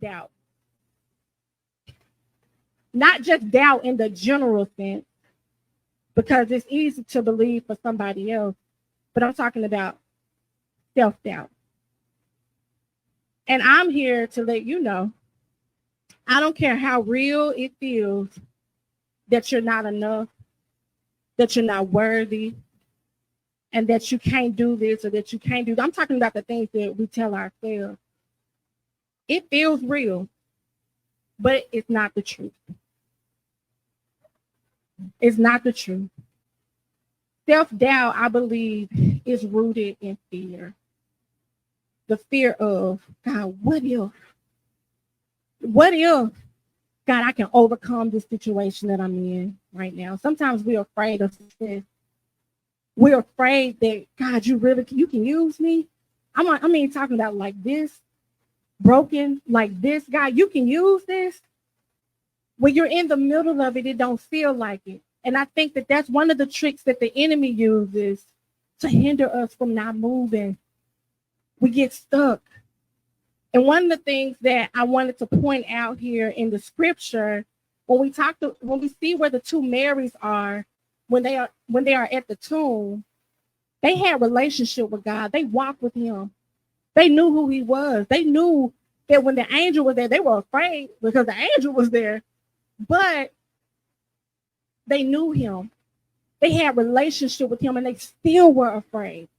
doubt. Not just doubt in the general sense, because it's easy to believe for somebody else, but I'm talking about self-doubt. And I'm here to let you know, I don't care how real it feels that you're not enough, that you're not worthy, and that you can't do this or that you can't do that. I'm talking about the things that we tell ourselves. It feels real, but it's not the truth. It's not the truth. Self-doubt, I believe, is rooted in fear. The fear of, God, what if? What if, God, I can overcome this situation that I'm in right now? Sometimes we're afraid of success. We're afraid that, God, you can use me. I mean, talking about like this, broken, like this, God, you can use this. When you're in the middle of it, it don't feel like it. And I think that that's one of the tricks that the enemy uses to hinder us from not moving. We get stuck. And one of the things that I wanted to point out here in the scripture, when we see where the two Marys are, when they are at the tomb, they had a relationship with God. They walked with him. They knew who he was. They knew that when the angel was there, they were afraid because the angel was there. But they knew him. They had a relationship with him, and they still were afraid.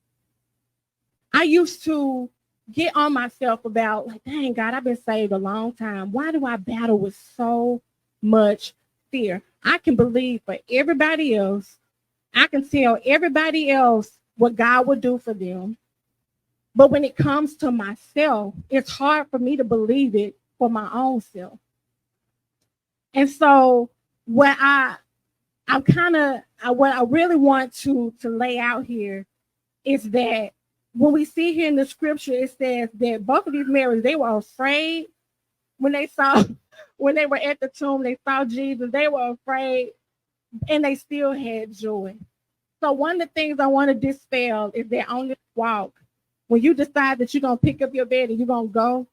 I used to get on myself about, like, dang, God, I've been saved a long time. Why do I battle with so much fear? I can believe for everybody else. I can tell everybody else what God will do for them. But when it comes to myself, it's hard for me to believe it for my own self. And so what I really want to lay out here is that when we see here in the scripture, it says that both of these Marys, they were afraid when they were at the tomb, they saw Jesus, they were afraid, and they still had joy. So one of the things I want to dispel is that on this walk, when you decide that you're going to pick up your bed and you're going to go,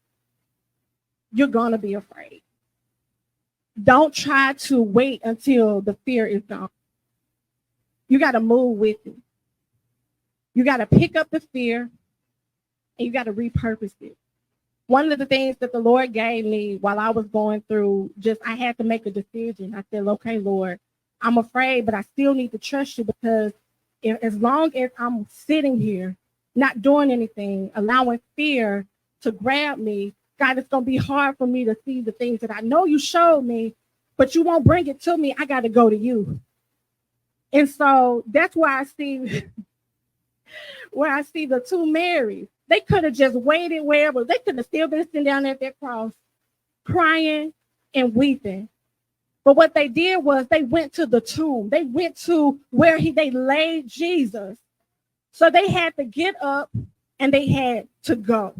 you're going to be afraid. Don't try to wait until the fear is gone. You got to move with it. You got to pick up the fear and you got to repurpose it. One of the things that the Lord gave me while I was going through, I had to make a decision. I said, okay, Lord, I'm afraid, but I still need to trust you, because as long as I'm sitting here, not doing anything, allowing fear to grab me, God, it's going to be hard for me to see the things that I know you showed me, but you won't bring it to me. I got to go to you. And so that's why I see the two Marys. They could have just waited wherever. They could have still been sitting down at that cross, crying and weeping. But what they did was they went to the tomb. They went to where they laid Jesus. So they had to get up and they had to go.